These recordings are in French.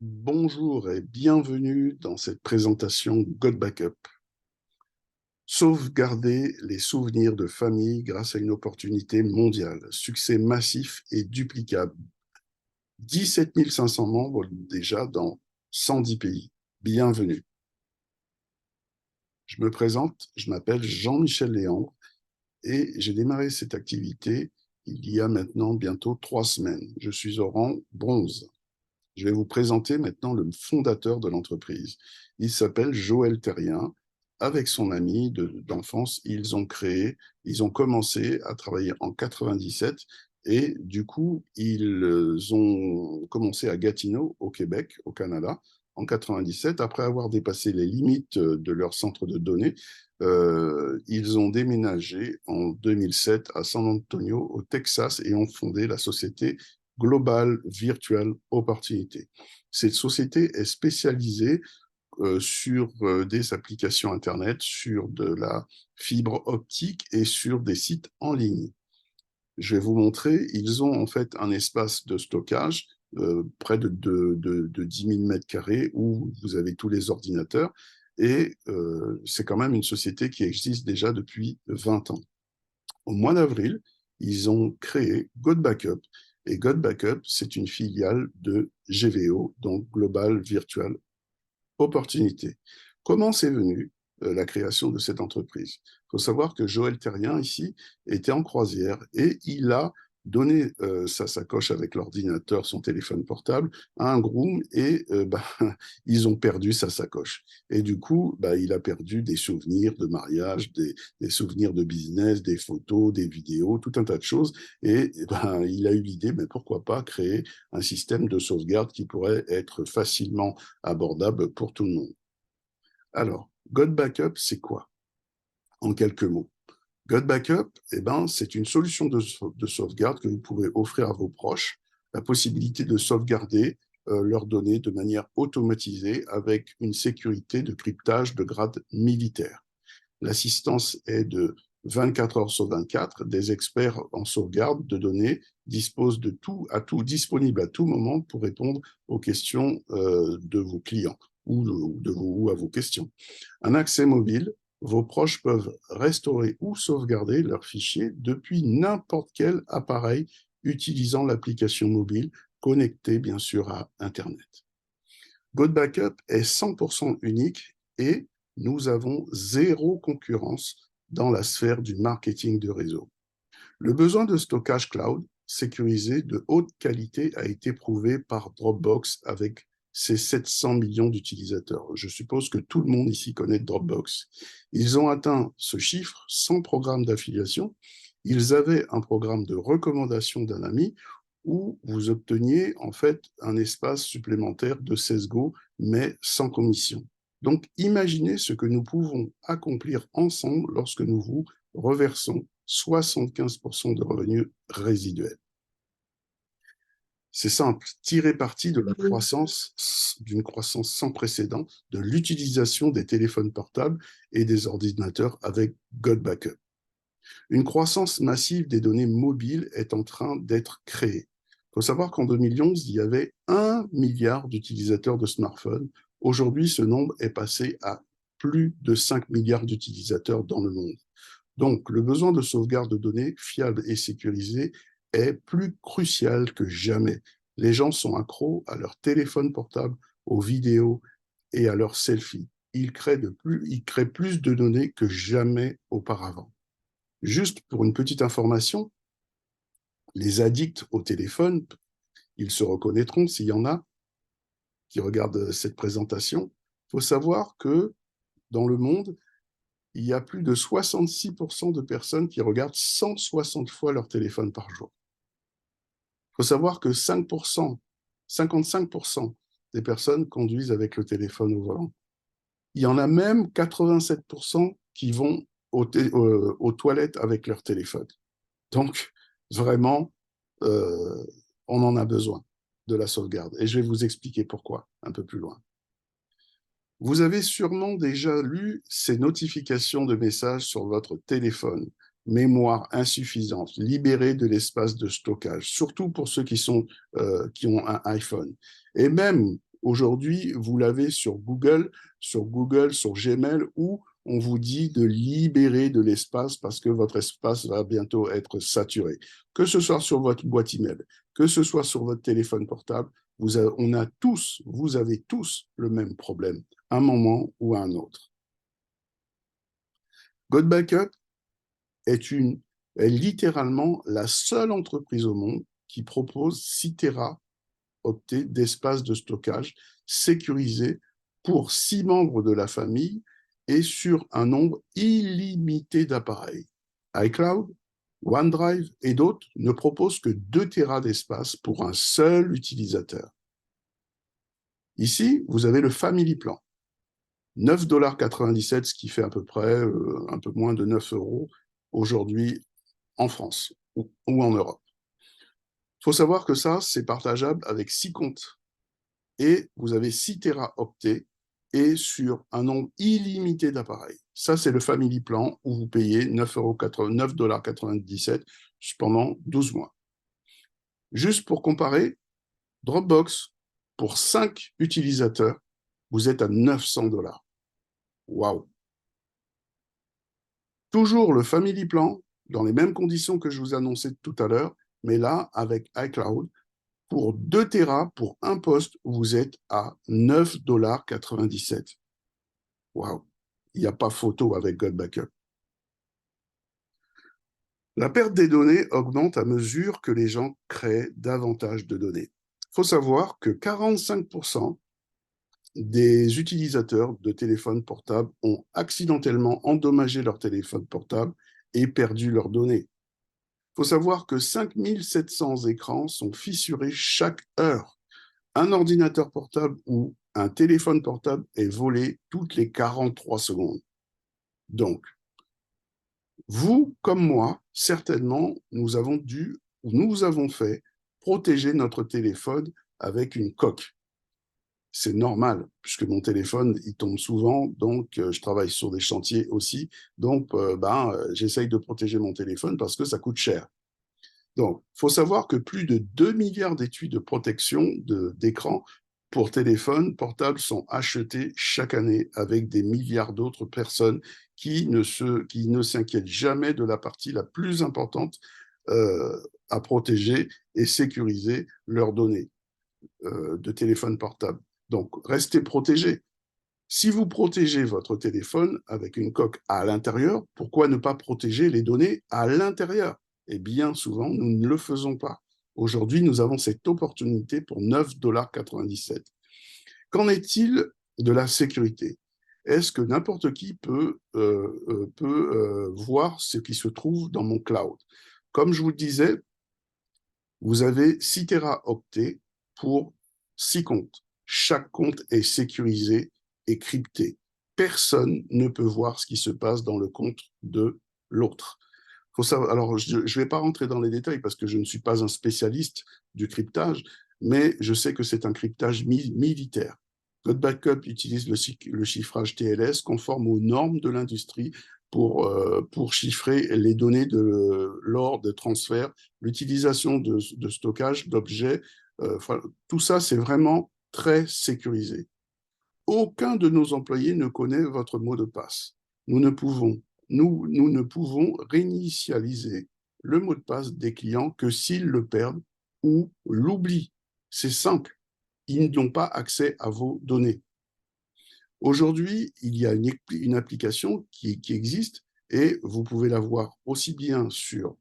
Bonjour et bienvenue dans cette présentation God Backup. Sauvegarder les souvenirs de famille grâce à une opportunité mondiale. Succès massif et duplicable. 17 500 membres déjà dans 110 pays. Bienvenue. Je me présente, je m'appelle Jean-Michel Léandre et j'ai démarré cette activité il y a maintenant bientôt 3 semaines. Je suis au rang bronze. Je vais vous présenter maintenant le fondateur de l'entreprise. Il s'appelle Joël Terrien. Avec son ami d'enfance, ils ont commencé à travailler en 97 et du coup, ils ont commencé à Gatineau, au Québec, au Canada, en 97. Après avoir dépassé les limites de leur centre de données, ils ont déménagé en 2007 à San Antonio, au Texas, et ont fondé la société Global Virtual Opportunity. Cette société est spécialisée sur des applications Internet, sur de la fibre optique et sur des sites en ligne. Je vais vous montrer, ils ont en fait un espace de stockage près de 10 000 mètres carrés où vous avez tous les ordinateurs et c'est quand même une société qui existe déjà depuis 20 ans. Au mois d'avril, ils ont créé God Backup. Et God Backup, c'est une filiale de GVO, donc Global Virtual Opportunité. Comment c'est venu la création de cette entreprise? Il faut savoir que Joël Terrien, ici, était en croisière et il a donné sa sacoche avec l'ordinateur, son téléphone portable, à un groom et ils ont perdu sa sacoche. Et du coup, il a perdu des souvenirs de mariage, des souvenirs de business, des photos, des vidéos, tout un tas de choses. Et il a eu l'idée, mais pourquoi pas créer un système de sauvegarde qui pourrait être facilement abordable pour tout le monde. Alors, God Backup, c'est quoi? En quelques mots. God Backup, c'est une solution de sauvegarde que vous pouvez offrir à vos proches, la possibilité de sauvegarder leurs données de manière automatisée avec une sécurité de cryptage de grade militaire. L'assistance est de 24 heures sur 24. Des experts en sauvegarde de données disposent de tout à tout, disponibles à tout moment pour répondre aux questions de vos clients ou à vos questions. Un accès mobile, vos proches peuvent restaurer ou sauvegarder leurs fichiers depuis n'importe quel appareil utilisant l'application mobile connectée bien sûr à Internet. God Backup est 100% unique et nous avons zéro concurrence dans la sphère du marketing de réseau. Le besoin de stockage cloud sécurisé de haute qualité a été prouvé par Dropbox avec ses 700 millions d'utilisateurs. Je suppose que tout le monde ici connaît Dropbox. Ils ont atteint ce chiffre sans programme d'affiliation. Ils avaient un programme de recommandation d'un ami où vous obteniez en fait un espace supplémentaire de 16 Go, mais sans commission. Donc, imaginez ce que nous pouvons accomplir ensemble lorsque nous vous reversons 75% de revenus résiduels. C'est simple, tirer parti de la croissance, d'une croissance sans précédent de l'utilisation des téléphones portables et des ordinateurs avec God Backup. Une croissance massive des données mobiles est en train d'être créée. Il faut savoir qu'en 2011, il y avait 1 milliard d'utilisateurs de smartphones. Aujourd'hui, ce nombre est passé à plus de 5 milliards d'utilisateurs dans le monde. Donc, le besoin de sauvegarde de données fiables et sécurisées est plus crucial que jamais. Les gens sont accros à leur téléphone portable, aux vidéos et à leurs selfies. Ils créent plus de données que jamais auparavant. Juste pour une petite information, les addicts au téléphone, ils se reconnaîtront s'il y en a qui regardent cette présentation. Il faut savoir que dans le monde, il y a plus de 66% de personnes qui regardent 160 fois leur téléphone par jour. Il faut savoir que 55% des personnes conduisent avec le téléphone au volant. Il y en a même 87% qui vont aux toilettes avec leur téléphone. Donc, vraiment, euh, on en a besoin de la sauvegarde. Et je vais vous expliquer pourquoi un peu plus loin. Vous avez sûrement déjà lu ces notifications de messages sur votre téléphone. Mémoire insuffisante, libérer de l'espace de stockage, surtout pour ceux qui ont un iPhone. Et même Aujourd'hui, vous l'avez sur Google, sur Gmail, où on vous dit de libérer de l'espace parce que votre espace va bientôt être saturé. Que ce soit sur votre boîte email, que ce soit sur votre téléphone portable, vous avez tous le même problème, un moment ou un autre. GoodBackup est littéralement la seule entreprise au monde qui propose 6 téraoctets d'espace de stockage sécurisé pour 6 membres de la famille et sur un nombre illimité d'appareils. iCloud, OneDrive et d'autres ne proposent que 2 téras d'espace pour un seul utilisateur. Ici, vous avez le Family Plan. 9,97 $, ce qui fait à peu près un peu moins de 9 € aujourd'hui en France ou en Europe. Il faut savoir que ça, c'est partageable avec 6 comptes. Et vous avez 6 téraoctets et sur un nombre illimité d'appareils. Ça, c'est le Family Plan où vous payez 9,97 € pendant 12 mois. Juste pour comparer, Dropbox, pour 5 utilisateurs, vous êtes à 900 $. Waouh! Toujours le Family Plan, dans les mêmes conditions que je vous annonçais tout à l'heure, mais là, avec iCloud, pour 2 téras, pour un poste, vous êtes à 9,97 $. Waouh! Il n'y a pas photo avec GoodBackup. La perte des données augmente à mesure que les gens créent davantage de données. Il faut savoir que 45% des utilisateurs de téléphones portables ont accidentellement endommagé leur téléphone portable et perdu leurs données. Il faut savoir que 5700 écrans sont fissurés chaque heure. Un ordinateur portable ou un téléphone portable est volé toutes les 43 secondes. Donc, vous, comme moi, certainement, nous avons fait protéger notre téléphone avec une coque. C'est normal, puisque mon téléphone, il tombe souvent, donc je travaille sur des chantiers aussi, donc j'essaye de protéger mon téléphone parce que ça coûte cher. Donc, il faut savoir que plus de 2 milliards d'étuis de protection d'écran pour téléphone portable sont achetés chaque année avec des milliards d'autres personnes qui ne s'inquiètent jamais de la partie la plus importante à protéger et sécuriser leurs données de téléphone portable. Donc, restez protégés. Si vous protégez votre téléphone avec une coque à l'intérieur, pourquoi ne pas protéger les données à l'intérieur? Et bien souvent, nous ne le faisons pas. Aujourd'hui, nous avons cette opportunité pour 9,97 $. Qu'en est-il de la sécurité? Est-ce que n'importe qui peut voir ce qui se trouve dans mon cloud? Comme je vous le disais, vous avez 6 téraoctets pour 6 comptes. Chaque compte est sécurisé et crypté. Personne ne peut voir ce qui se passe dans le compte de l'autre. Alors, je ne vais pas rentrer dans les détails parce que je ne suis pas un spécialiste du cryptage, mais je sais que c'est un cryptage militaire. GoodBackup utilise le chiffrage TLS conforme aux normes de l'industrie pour chiffrer les données lors de transferts, l'utilisation de stockage d'objets. Tout ça, c'est vraiment très sécurisé. Aucun de nos employés ne connaît votre mot de passe. Nous ne pouvons réinitialiser le mot de passe des clients que s'ils le perdent ou l'oublient. C'est simple. Ils n'ont pas accès à vos données. Aujourd'hui, il y a une application qui existe et vous pouvez la voir aussi bien sur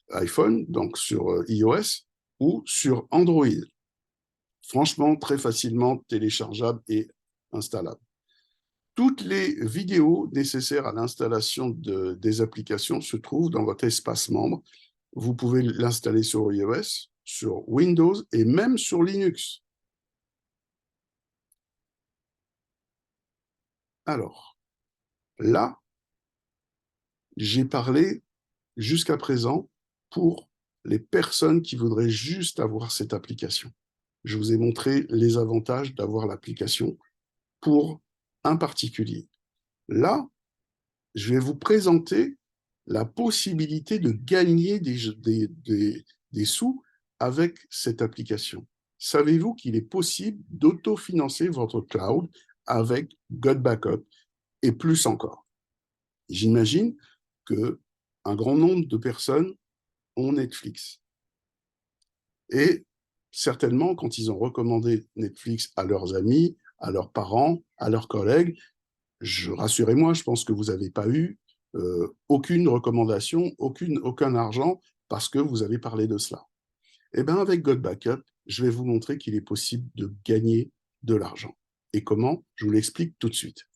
iPhone, donc sur iOS, ou sur Android. Franchement, très facilement téléchargeable et installable. Toutes les vidéos nécessaires à l'installation des applications se trouvent dans votre espace membre. Vous pouvez l'installer sur iOS, sur Windows et même sur Linux. Alors, là, j'ai parlé jusqu'à présent pour les personnes qui voudraient juste avoir cette application. Je vous ai montré les avantages d'avoir l'application pour un particulier. Là, je vais vous présenter la possibilité de gagner des sous avec cette application. Savez-vous qu'il est possible d'autofinancer votre cloud avec GodBackup et plus encore? J'imagine qu'un grand nombre de personnes ont Netflix. Et certainement, quand ils ont recommandé Netflix à leurs amis, à leurs parents, à leurs collègues, rassurez-moi, je pense que vous n'avez pas eu aucune recommandation, aucun argent parce que vous avez parlé de cela. Eh bien, avec GodBackup, je vais vous montrer qu'il est possible de gagner de l'argent. Et comment? Je vous l'explique tout de suite.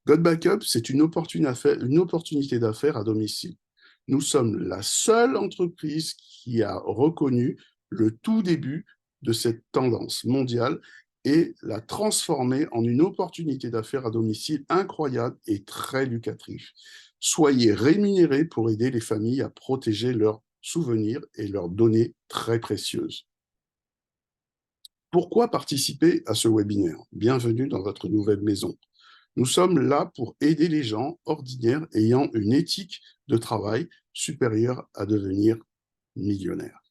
GodBackup, c'est une opportunité d'affaires à domicile. Nous sommes la seule entreprise qui a reconnu le tout début de cette tendance mondiale et l'a transformée en une opportunité d'affaires à domicile incroyable et très lucrative. Soyez rémunérés pour aider les familles à protéger leurs souvenirs et leurs données très précieuses. Pourquoi participer à ce webinaire? Bienvenue dans votre nouvelle maison. Nous sommes là pour aider les gens ordinaires ayant une éthique de travail supérieure à devenir millionnaires.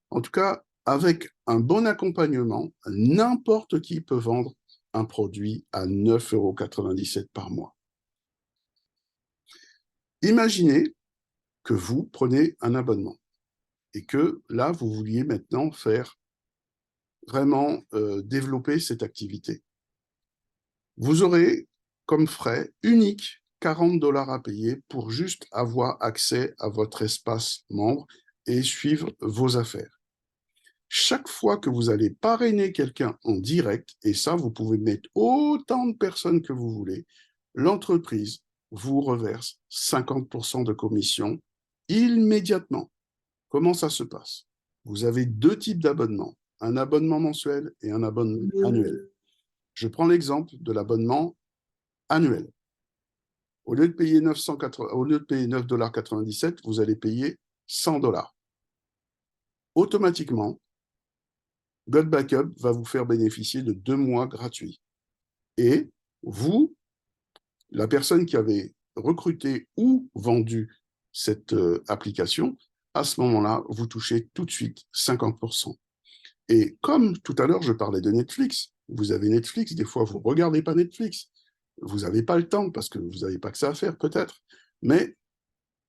En tout cas, avec un bon accompagnement, n'importe qui peut vendre un produit à 9,97 € par mois. Imaginez que vous prenez un abonnement et que là, vous vouliez maintenant faire vraiment développer cette activité. Vous aurez comme frais unique 40 $ à payer pour juste avoir accès à votre espace membre et suivre vos affaires. Chaque fois que vous allez parrainer quelqu'un en direct, et ça, vous pouvez mettre autant de personnes que vous voulez, l'entreprise vous reverse 50% de commission immédiatement. Comment ça se passe? Vous avez deux types d'abonnements, un abonnement mensuel et un abonnement annuel. Je prends l'exemple de l'abonnement annuel. Au lieu de payer 9,97 $, vous allez payer 100 $. Automatiquement, GodBackup va vous faire bénéficier de 2 mois gratuits. Et vous, la personne qui avait recruté ou vendu cette application, à ce moment-là, vous touchez tout de suite 50%. Et comme tout à l'heure, je parlais de Netflix, vous avez Netflix, des fois, vous ne regardez pas Netflix. Vous n'avez pas le temps parce que vous n'avez pas que ça à faire, peut-être. Mais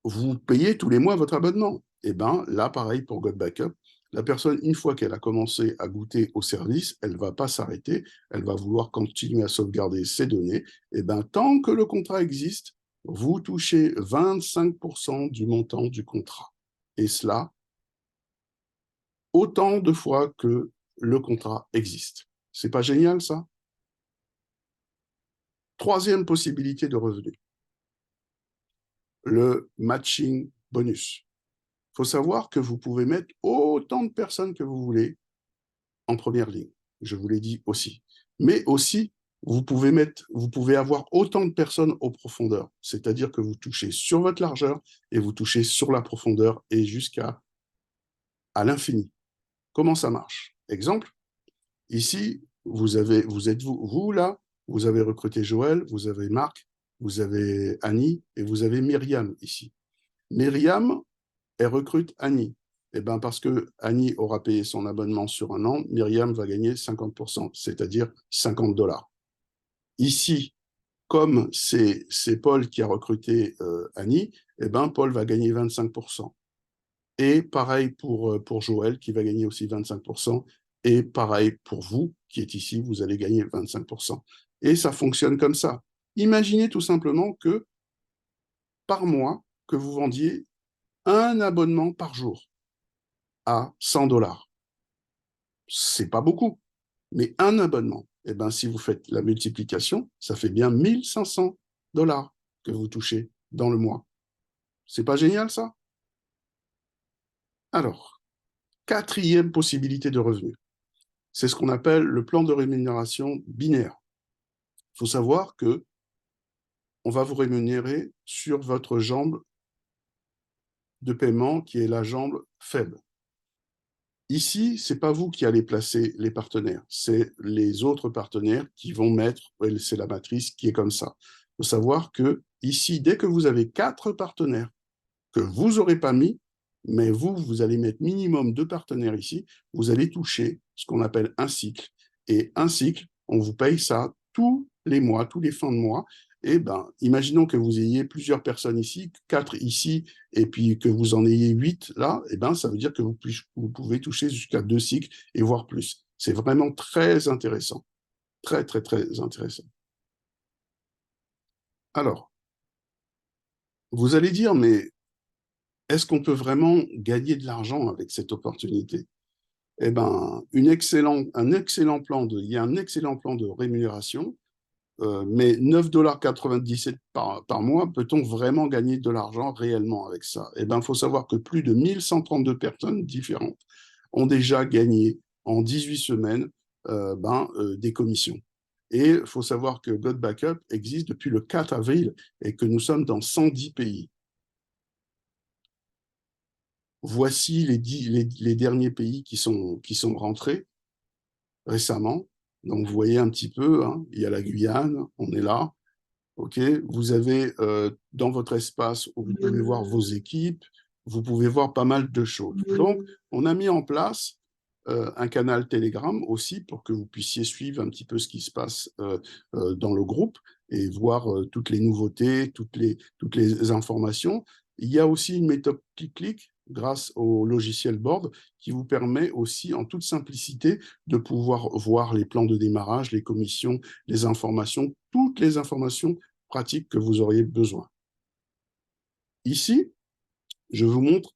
vous payez tous les mois votre abonnement. Et bien là, pareil pour GodBackup, la personne, une fois qu'elle a commencé à goûter au service, elle ne va pas s'arrêter, elle va vouloir continuer à sauvegarder ses données. Et bien tant que le contrat existe, vous touchez 25% du montant du contrat. Et cela, autant de fois que le contrat existe. C'est pas génial, ça? Troisième possibilité de revenu, le matching bonus. Il faut savoir que vous pouvez mettre autant de personnes que vous voulez en première ligne. Je vous l'ai dit aussi. Mais aussi, vous pouvez avoir autant de personnes aux profondeurs. C'est-à-dire que vous touchez sur votre largeur et vous touchez sur la profondeur et jusqu'à l'infini. Comment ça marche? Exemple, ici, vous êtes vous là, vous avez recruté Joël, vous avez Marc, vous avez Annie et vous avez Myriam ici. Myriam, elle recrute Annie. Eh bien, parce que Annie aura payé son abonnement sur un an, Myriam va gagner 50%, c'est-à-dire 50 $. Ici, comme c'est Paul qui a recruté Annie, eh ben, Paul va gagner 25%. Et pareil pour Joël, qui va gagner aussi 25%. Et pareil pour vous, qui êtes ici, vous allez gagner 25%. Et ça fonctionne comme ça. Imaginez tout simplement que par mois, que vous vendiez un abonnement par jour à 100 $. C'est pas beaucoup, mais un abonnement, eh ben, si vous faites la multiplication, ça fait bien 1500 $ que vous touchez dans le mois. C'est pas génial, ça? Alors, quatrième possibilité de revenu, c'est ce qu'on appelle le plan de rémunération binaire. Il faut savoir que on va vous rémunérer sur votre jambe de paiement qui est la jambe faible. Ici, ce n'est pas vous qui allez placer les partenaires, c'est les autres partenaires qui vont mettre, c'est la matrice qui est comme ça. Il faut savoir que ici, dès que vous avez 4 partenaires que vous n'aurez pas mis, mais vous allez mettre minimum 2 partenaires ici, vous allez toucher ce qu'on appelle un cycle. Et un cycle, on vous paye ça tous les mois, tous les fins de mois. Et ben, imaginons que vous ayez plusieurs personnes ici, 4 ici, et puis que vous en ayez 8 là, et ben, ça veut dire que vous pouvez toucher jusqu'à 2 cycles et voire plus. C'est vraiment très intéressant. Très, très, très intéressant. Alors, vous allez dire, mais est-ce qu'on peut vraiment gagner de l'argent avec cette opportunité? Eh ben, il y a un excellent plan de rémunération, mais 9,97 $ par mois, peut-on vraiment gagner de l'argent réellement avec ça? Eh ben, il faut savoir que plus de 1132 personnes différentes ont déjà gagné en 18 semaines des commissions. Et il faut savoir que God Backup existe depuis le 4 avril et que nous sommes dans 110 pays. Voici les derniers pays qui sont rentrés récemment. Donc, vous voyez un petit peu, hein, il y a la Guyane, on est là. OK, vous avez dans votre espace où vous pouvez voir vos équipes, vous pouvez voir pas mal de choses. Donc, on a mis en place un canal Telegram aussi pour que vous puissiez suivre un petit peu ce qui se passe dans le groupe et voir toutes les nouveautés, toutes les informations. Il y a aussi une méthode clic-clic grâce au logiciel Board qui vous permet aussi en toute simplicité de pouvoir voir les plans de démarrage, les commissions, les informations, toutes les informations pratiques que vous auriez besoin. Ici, je vous montre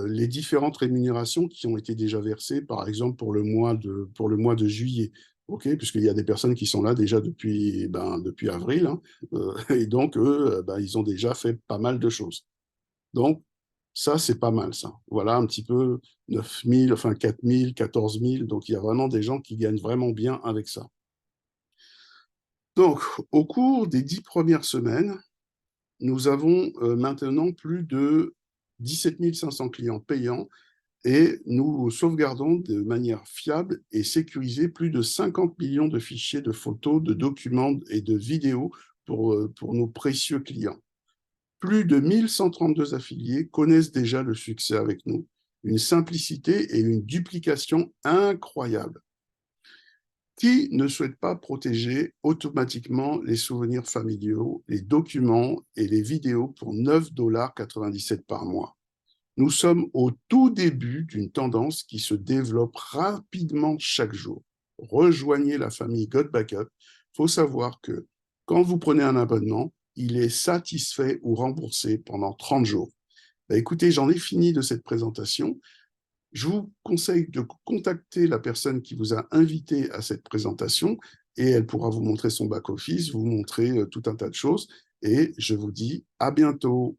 les différentes rémunérations qui ont été déjà versées, par exemple pour le mois de juillet. OK, puisqu'il y a des personnes qui sont là déjà depuis avril, hein, et donc eux, ils ont déjà fait pas mal de choses. Donc, ça, c'est pas mal, ça. Voilà un petit peu 9 000, enfin 4 000, 14 000. Donc, il y a vraiment des gens qui gagnent vraiment bien avec ça. Donc, au cours des 10 premières semaines, nous avons maintenant plus de 17 500 clients payants et nous sauvegardons de manière fiable et sécurisée plus de 50 millions de fichiers de photos, de documents et de vidéos pour nos précieux clients. Plus de 1132 affiliés connaissent déjà le succès avec nous, une simplicité et une duplication incroyables. Qui ne souhaite pas protéger automatiquement les souvenirs familiaux, les documents et les vidéos pour 9,97 $ par mois? Nous sommes au tout début d'une tendance qui se développe rapidement chaque jour. Rejoignez la famille God Backup. Il faut savoir que quand vous prenez un abonnement, il est satisfait ou remboursé pendant 30 jours. Écoutez, j'en ai fini de cette présentation. Je vous conseille de contacter la personne qui vous a invité à cette présentation et elle pourra vous montrer son back-office, vous montrer tout un tas de choses. Et je vous dis à bientôt.